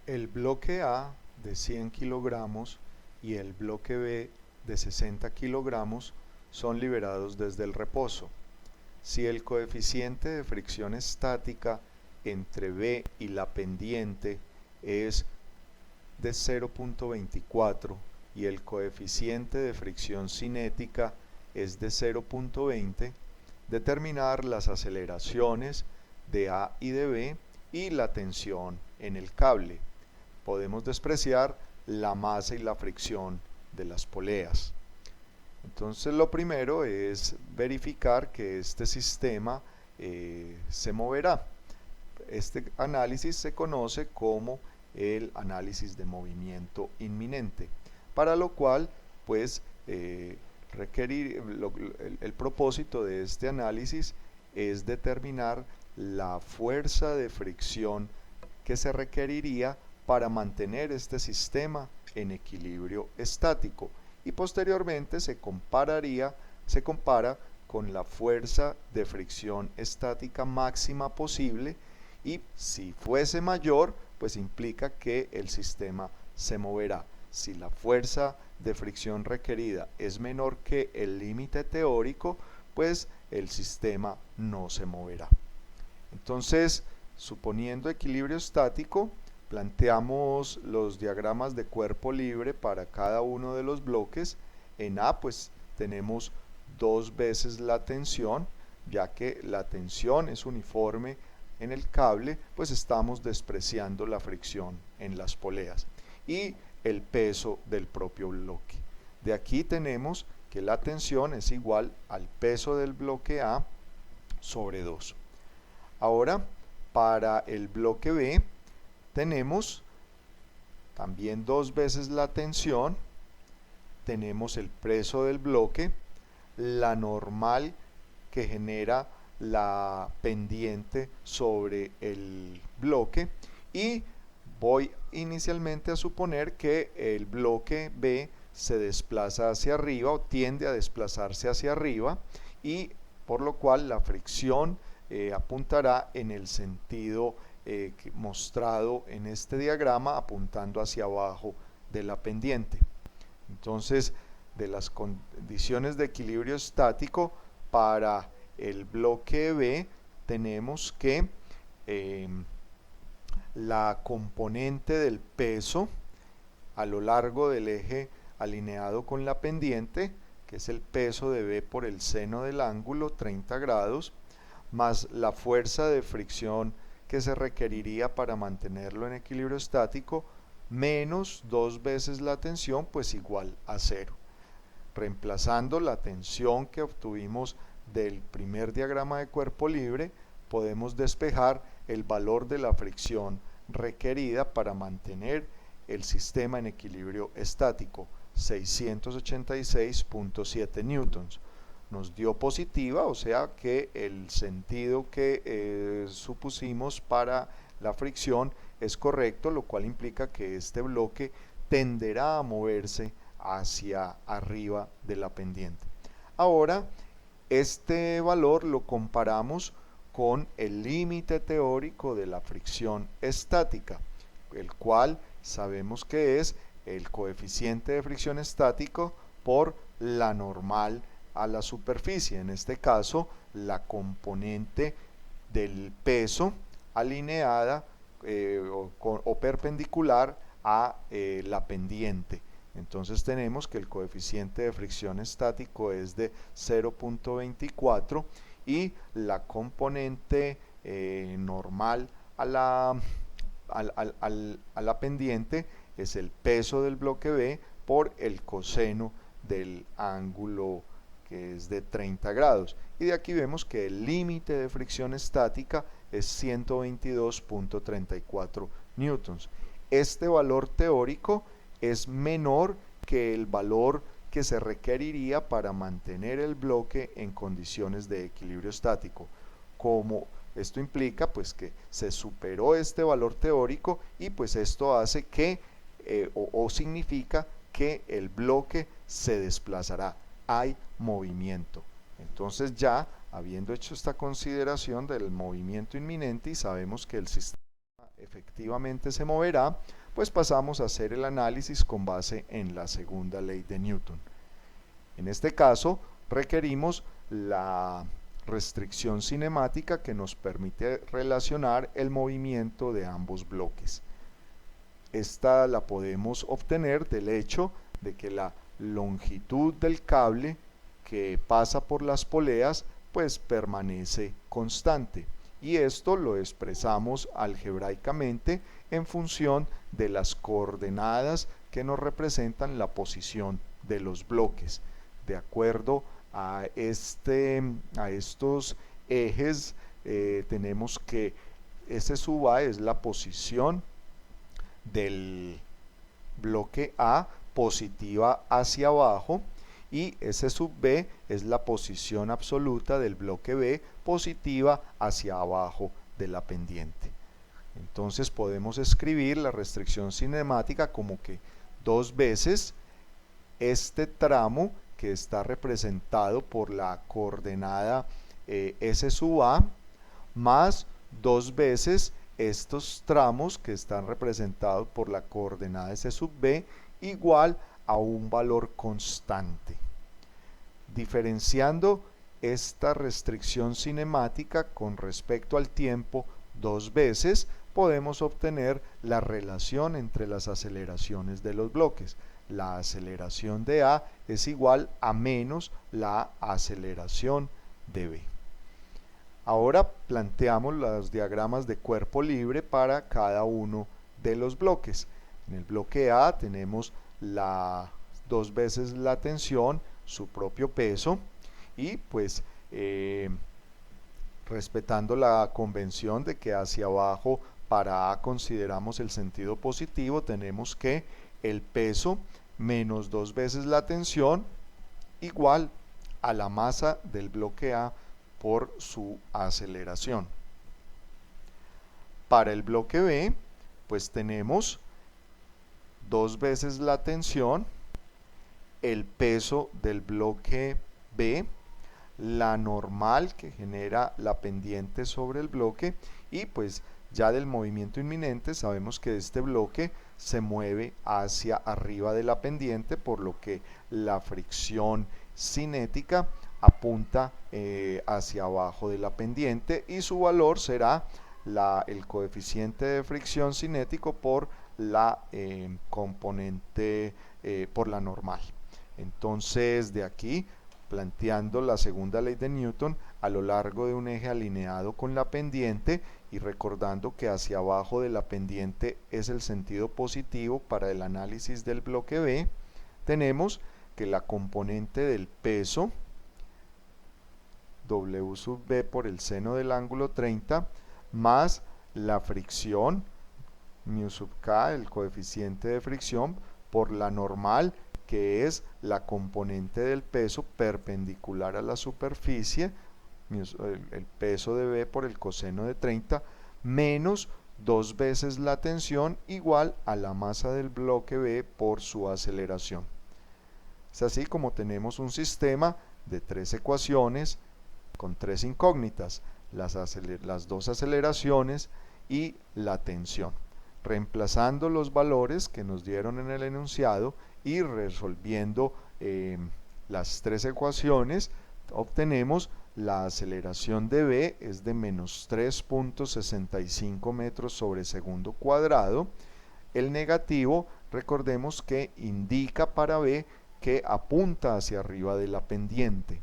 El bloque A de 100 kilogramos y el bloque B de 60 kilogramos son liberados desde el reposo. Si el coeficiente de fricción estática entre B y la pendiente es de 0.24 y el coeficiente de fricción cinética es de 0.20, determinar las aceleraciones de A y de B y la tensión en el cable. Podemos despreciar la masa y la fricción de las poleas. Entonces lo primero es verificar que este sistema se moverá. Este análisis se conoce como el análisis de movimiento inminente, para lo cual pues el propósito de este análisis es determinar la fuerza de fricción que se requeriría para mantener este sistema en equilibrio estático, y posteriormente se compara con la fuerza de fricción estática máxima posible, y si fuese mayor, pues implica que el sistema se moverá. Si la fuerza de fricción requerida es menor que el límite teórico, pues el sistema no se moverá. Entonces, suponiendo equilibrio estático, planteamos los diagramas de cuerpo libre para cada uno de los bloques. En A pues tenemos 2 veces la tensión, ya que la tensión es uniforme en el cable, pues estamos despreciando la fricción en las poleas y el peso del propio bloque. De aquí tenemos que la tensión es igual al peso del bloque A sobre 2. Ahora, para el bloque B, tenemos también 2 veces la tensión, tenemos el peso del bloque, la normal que genera la pendiente sobre el bloque, y voy inicialmente a suponer que el bloque B se desplaza hacia arriba o tiende a desplazarse hacia arriba, y por lo cual la fricción apuntará en el sentido mostrado en este diagrama, apuntando hacia abajo de la pendiente. Entonces, de las condiciones de equilibrio estático para el bloque B, tenemos que la componente del peso a lo largo del eje alineado con la pendiente, que es el peso de B por el seno del ángulo, 30 grados, más la fuerza de fricción que se requeriría para mantenerlo en equilibrio estático, menos 2 veces la tensión, pues igual a 0. Reemplazando la tensión que obtuvimos del primer diagrama de cuerpo libre, podemos despejar el valor de la fricción requerida para mantener el sistema en equilibrio estático, 686.7 newtons. Nos dio positiva, o sea que el sentido que supusimos para la fricción es correcto, lo cual implica que este bloque tenderá a moverse hacia arriba de la pendiente. Ahora, este valor lo comparamos con el límite teórico de la fricción estática, el cual sabemos que es el coeficiente de fricción estático por la normal a la superficie, en este caso la componente del peso alineada o perpendicular a la pendiente. Entonces tenemos que el coeficiente de fricción estático es de 0.24 y la componente normal a la pendiente es el peso del bloque B por el coseno del ángulo, que es de 30 grados. Y de aquí vemos que el límite de fricción estática es 122.34 newtons. Este valor teórico es menor que el valor que se requeriría para mantener el bloque en condiciones de equilibrio estático. Como esto implica pues que se superó este valor teórico, y pues esto hace que o significa que el bloque se desplazará, hay movimiento. Entonces, ya habiendo hecho esta consideración del movimiento inminente, y sabemos que el sistema efectivamente se moverá, pues pasamos a hacer el análisis con base en la segunda ley de Newton. En este caso, requerimos la restricción cinemática que nos permite relacionar el movimiento de ambos bloques. Esta la podemos obtener del hecho de que la longitud del cable que pasa por las poleas pues permanece constante, y esto lo expresamos algebraicamente en función de las coordenadas que nos representan la posición de los bloques. De acuerdo a estos ejes, tenemos que S sub A es la posición del bloque A positiva hacia abajo, y S sub B es la posición absoluta del bloque B positiva hacia abajo de la pendiente. Entonces podemos escribir la restricción cinemática como que 2 veces este tramo que está representado por la coordenada S sub A más 2 veces estos tramos que están representados por la coordenada S sub B igual a un valor constante. Diferenciando esta restricción cinemática con respecto al tiempo 2 veces, podemos obtener la relación entre las aceleraciones de los bloques. La aceleración de A es igual a menos la aceleración de B. Ahora planteamos los diagramas de cuerpo libre para cada uno de los bloques. En el bloque A tenemos 2 veces la tensión, su propio peso, y pues respetando la convención de que hacia abajo para A consideramos el sentido positivo, tenemos que el peso menos 2 veces la tensión igual a la masa del bloque A por su aceleración. Para el bloque B, pues tenemos 2 veces la tensión, el peso del bloque B, la normal que genera la pendiente sobre el bloque, y pues ya del movimiento inminente sabemos que este bloque se mueve hacia arriba de la pendiente, por lo que la fricción cinética apunta hacia abajo de la pendiente, y su valor será el coeficiente de fricción cinético por la componente, por la normal. Entonces, de aquí, planteando la segunda ley de Newton a lo largo de un eje alineado con la pendiente, y recordando que hacia abajo de la pendiente es el sentido positivo para el análisis del bloque B, tenemos que la componente del peso, W sub B por el seno del ángulo 30, más la fricción, mu sub K, el coeficiente de fricción, por la normal, que es la componente del peso perpendicular a la superficie, el peso de B por el coseno de 30, menos 2 veces la tensión igual a la masa del bloque B por su aceleración. Es así como tenemos un sistema de 3 ecuaciones con 3 incógnitas, las 2 aceleraciones y la tensión. Reemplazando los valores que nos dieron en el enunciado y resolviendo las 3 ecuaciones, obtenemos la aceleración de B es de menos 3.65 metros sobre segundo cuadrado. El negativo, recordemos que indica para B que apunta hacia arriba de la pendiente.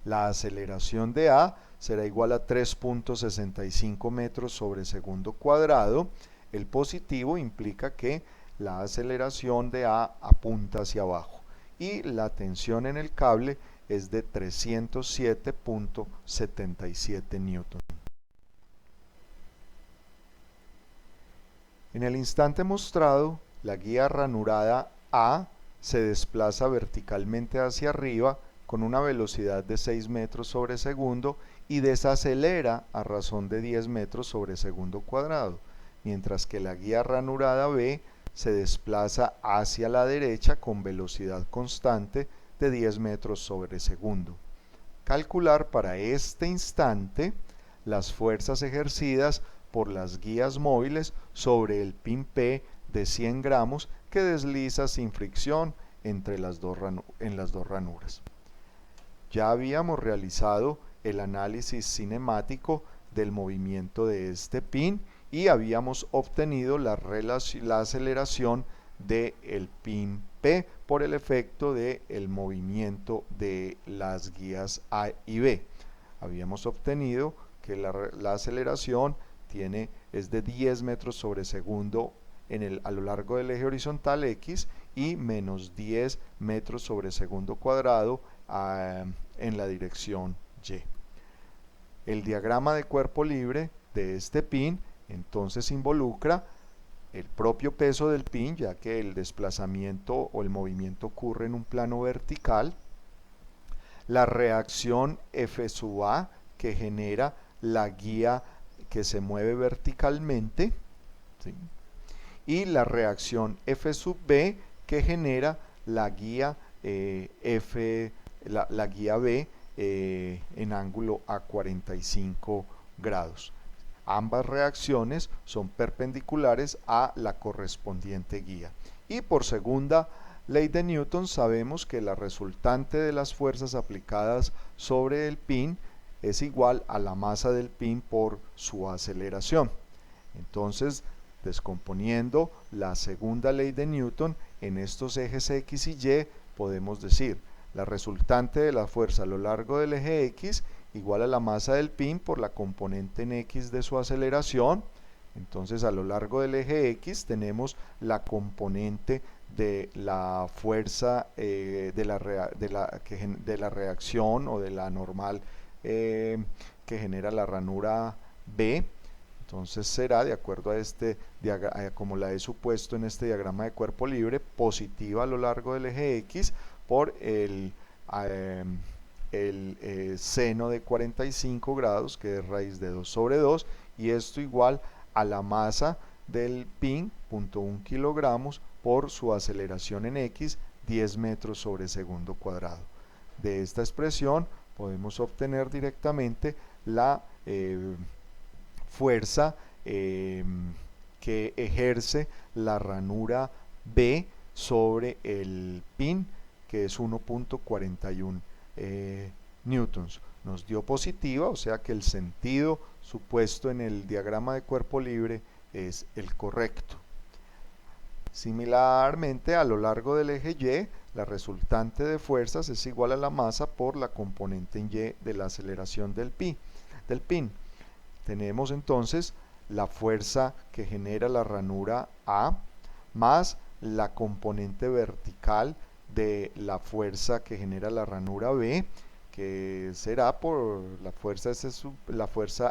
La aceleración de A será igual a 3.65 metros sobre segundo cuadrado. El positivo implica que la aceleración de A apunta hacia abajo, y la tensión en el cable es de 307.77 newton. En el instante mostrado, la guía ranurada A se desplaza verticalmente hacia arriba con una velocidad de 6 metros sobre segundo y desacelera a razón de 10 metros sobre segundo cuadrado, mientras que la guía ranurada B se desplaza hacia la derecha con velocidad constante de 10 metros sobre segundo. Calcular para este instante las fuerzas ejercidas por las guías móviles sobre el pin P de 100 gramos que desliza sin fricción entre en las dos ranuras. Ya habíamos realizado el análisis cinemático del movimiento de este pin y habíamos obtenido la aceleración del pin P por el efecto del movimiento de las guías A y B. Habíamos obtenido que la aceleración es de 10 metros sobre segundo a lo largo del eje horizontal X y menos 10 metros sobre segundo cuadrado en la dirección Y. El diagrama de cuerpo libre de este pin entonces involucra el propio peso del pin, ya que el desplazamiento o el movimiento ocurre en un plano vertical, la reacción F sub A que genera la guía que se mueve verticalmente, ¿sí?, y la reacción F sub B que genera la guía la guía B en ángulo a 45 grados. Ambas reacciones son perpendiculares a la correspondiente guía. Y por segunda ley de Newton sabemos que la resultante de las fuerzas aplicadas sobre el pin es igual a la masa del pin por su aceleración. Entonces, descomponiendo la segunda ley de Newton en estos ejes X y Y, podemos decir la resultante de la fuerza a lo largo del eje X igual a la masa del pin por la componente en X de su aceleración. Entonces a lo largo del eje X tenemos la componente de la fuerza de la reacción o de la normal que genera la ranura B. Entonces será, de acuerdo a como la he supuesto en este diagrama de cuerpo libre, positiva a lo largo del eje X por el seno de 45 grados, que es raíz de 2 sobre 2, y esto igual a la masa del pin, 0.1 kilogramos, por su aceleración en X, 10 metros sobre segundo cuadrado. De esta expresión podemos obtener directamente la fuerza que ejerce la ranura B sobre el pin, que es 1.41 newtons. Nos dio positiva, o sea que el sentido supuesto en el diagrama de cuerpo libre es el correcto. Similarmente, a lo largo del eje Y, la resultante de fuerzas es igual a la masa por la componente en Y de la aceleración del pin. Tenemos entonces la fuerza que genera la ranura A más la componente vertical de la fuerza que genera la ranura B, que será por la fuerza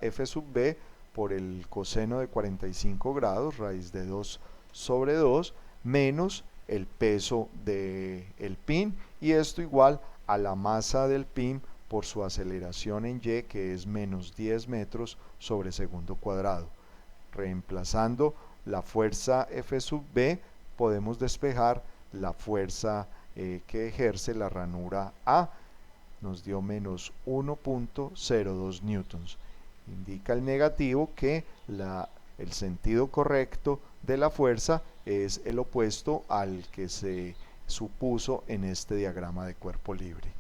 F sub B por el coseno de 45 grados, raíz de 2 sobre 2, menos el peso del pin, y esto igual a la masa del pin por su aceleración en Y, que es menos 10 metros sobre segundo cuadrado. Reemplazando la fuerza F sub B, podemos despejar la fuerza que ejerce la ranura A. Nos dio menos 1.02 newtons. Indica el negativo que el sentido correcto de la fuerza es el opuesto al que se supuso en este diagrama de cuerpo libre.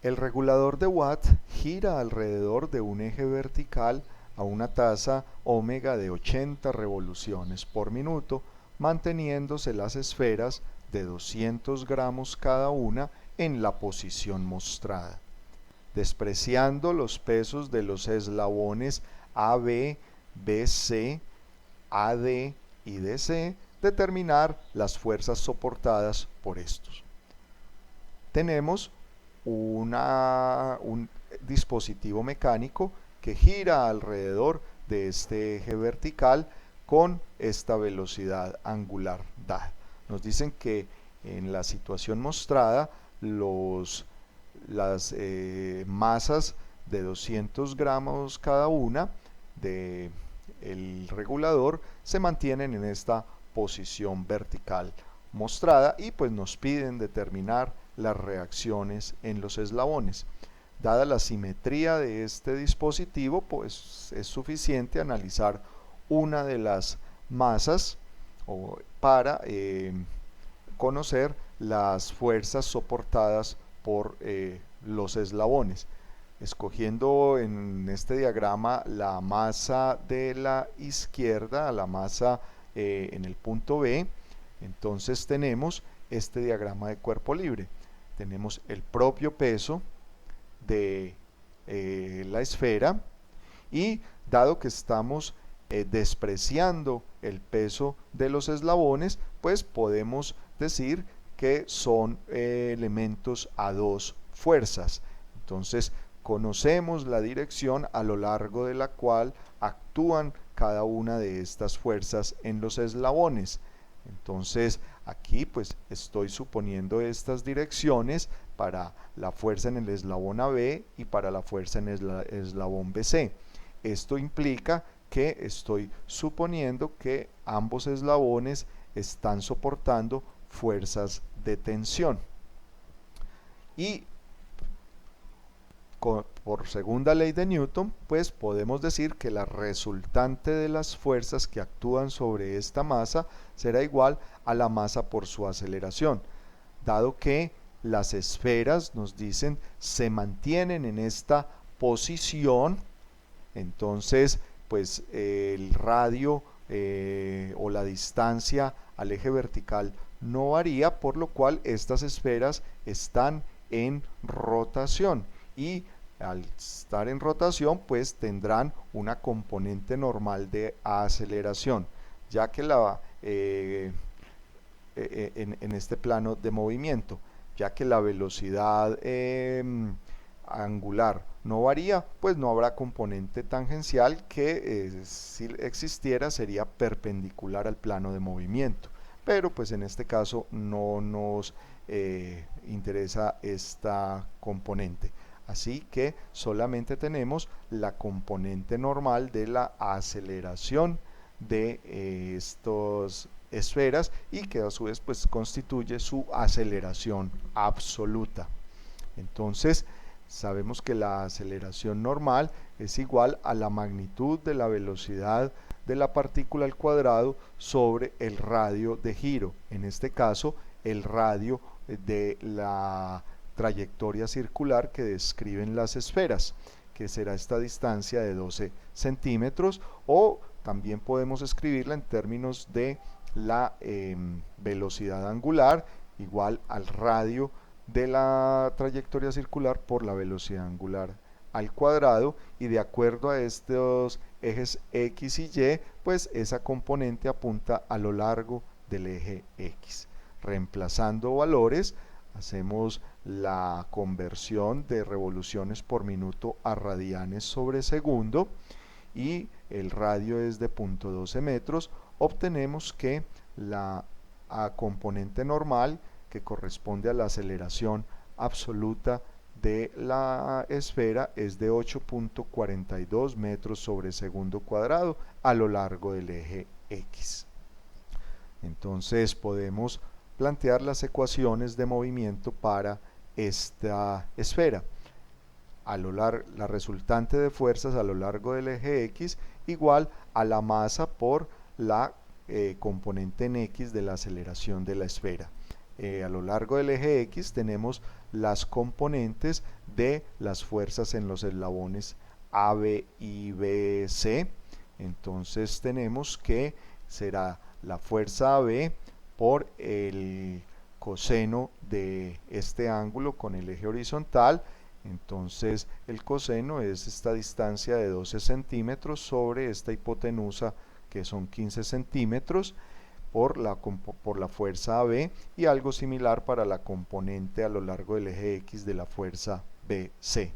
El regulador de Watt gira alrededor de un eje vertical a una tasa omega de 80 revoluciones por minuto, manteniéndose las esferas de 200 gramos cada una en la posición mostrada. Despreciando los pesos de los eslabones AB, BC, AD y DC, determinar las fuerzas soportadas por estos. Tenemos un dispositivo mecánico que gira alrededor de este eje vertical con esta velocidad angular dada. Nos dicen que en la situación mostrada las masas de 200 gramos cada una del regulador se mantienen en esta posición vertical mostrada, y pues nos piden determinar las reacciones en los eslabones. Dada la simetría de este dispositivo, pues es suficiente analizar una de las masas para conocer las fuerzas soportadas por los eslabones. Escogiendo en este diagrama la masa de la izquierda, la masa en el punto B, entonces tenemos este diagrama de cuerpo libre. Tenemos el propio peso de la esfera, y dado que estamos despreciando el peso de los eslabones, pues podemos decir que son elementos a dos fuerzas. Entonces conocemos la dirección a lo largo de la cual actúan cada una de estas fuerzas en los eslabones. Entonces aquí pues estoy suponiendo estas direcciones para la fuerza en el eslabón AB y para la fuerza en el eslabón BC. Esto implica que estoy suponiendo que ambos eslabones están soportando fuerzas de tensión. Y por segunda ley de Newton, pues podemos decir que la resultante de las fuerzas que actúan sobre esta masa será igual a la masa por su aceleración, dado que las esferas, nos dicen, se mantienen en esta posición. Entonces pues el radio o la distancia al eje vertical no varía, por lo cual estas esferas están en rotación, y al estar en rotación pues tendrán una componente normal de aceleración, ya que en este plano de movimiento, ya que la velocidad angular no varía, pues no habrá componente tangencial que si existiera sería perpendicular al plano de movimiento, pero pues en este caso no nos interesa esta componente. Así que solamente tenemos la componente normal de la aceleración de estas esferas, y que a su vez pues constituye su aceleración absoluta. Entonces sabemos que la aceleración normal es igual a la magnitud de la velocidad de la partícula al cuadrado sobre el radio de giro, en este caso el radio de la trayectoria circular que describen las esferas, que será esta distancia de 12 centímetros, o también podemos escribirla en términos de la velocidad angular igual al radio de la trayectoria circular por la velocidad angular al cuadrado, y de acuerdo a estos ejes X y Y, pues esa componente apunta a lo largo del eje X. Reemplazando valores, hacemos la conversión de revoluciones por minuto a radianes sobre segundo, y el radio es de 0.12 metros, obtenemos que la componente normal, que corresponde a la aceleración absoluta de la esfera, es de 8.42 metros sobre segundo cuadrado a lo largo del eje X. Entonces podemos plantear las ecuaciones de movimiento para esta esfera. La resultante de fuerzas a lo largo del eje X igual a la masa por la componente en X de la aceleración de la esfera. A lo largo del eje X tenemos las componentes de las fuerzas en los eslabones AB y BC. Entonces tenemos que será la fuerza AB por el coseno de este ángulo con el eje horizontal. Entonces el coseno es esta distancia de 12 centímetros sobre esta hipotenusa, que son 15 centímetros, por la fuerza AB, y algo similar para la componente a lo largo del eje X de la fuerza BC.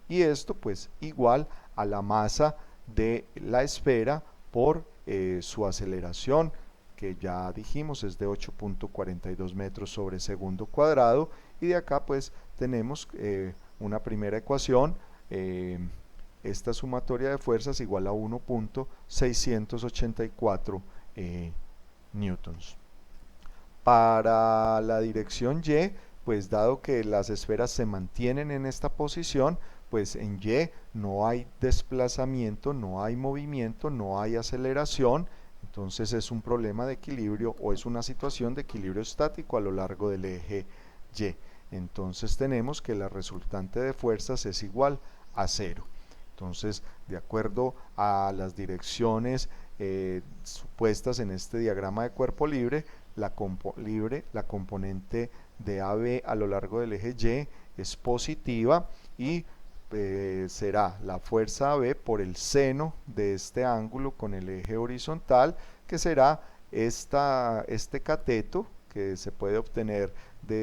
Y esto pues igual a la masa de la esfera por su aceleración, que ya dijimos es de 8.42 metros sobre segundo cuadrado, y de acá pues tenemos una primera ecuación, esta sumatoria de fuerzas igual a 1.684 newtons. Para la dirección Y pues dado que las esferas se mantienen en esta posición, pues en Y no hay desplazamiento, no hay movimiento, no hay aceleración, entonces es un problema de equilibrio o es una situación de equilibrio estático a lo largo del eje Y. Entonces tenemos que la resultante de fuerzas es igual a 0. Entonces, de acuerdo a las direcciones supuestas en este diagrama de cuerpo libre, la componente de AB a lo largo del eje Y es positiva y será la fuerza AB por el seno de este ángulo con el eje horizontal, que será este cateto que se puede obtener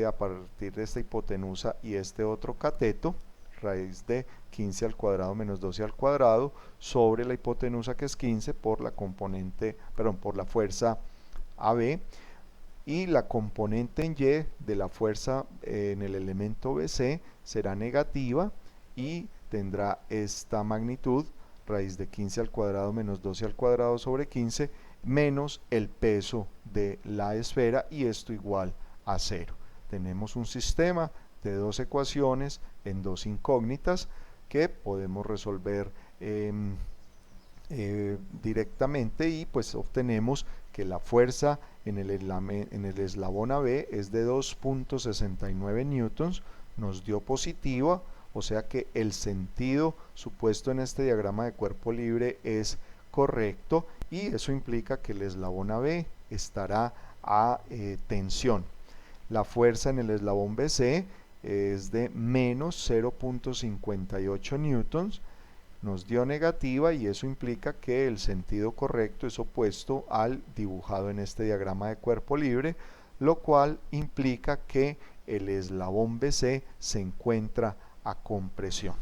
a partir de esta hipotenusa y este otro cateto, raíz de 15 al cuadrado menos 12 al cuadrado sobre la hipotenusa, que es 15, por la por la fuerza AB, y la componente en Y de la fuerza en el elemento BC será negativa y tendrá esta magnitud, raíz de 15 al cuadrado menos 12 al cuadrado sobre 15, menos el peso de la esfera, y esto igual a 0. Tenemos un sistema de dos ecuaciones en dos incógnitas que podemos resolver directamente, y pues obtenemos que la fuerza en el eslabón AB es de 2.69 newtons, nos dio positiva, o sea que el sentido supuesto en este diagrama de cuerpo libre es correcto, y eso implica que el eslabón AB estará a tensión. La fuerza en el eslabón BC es de menos 0.58 newtons, nos dio negativa, y eso implica que el sentido correcto es opuesto al dibujado en este diagrama de cuerpo libre, lo cual implica que el eslabón BC se encuentra a compresión.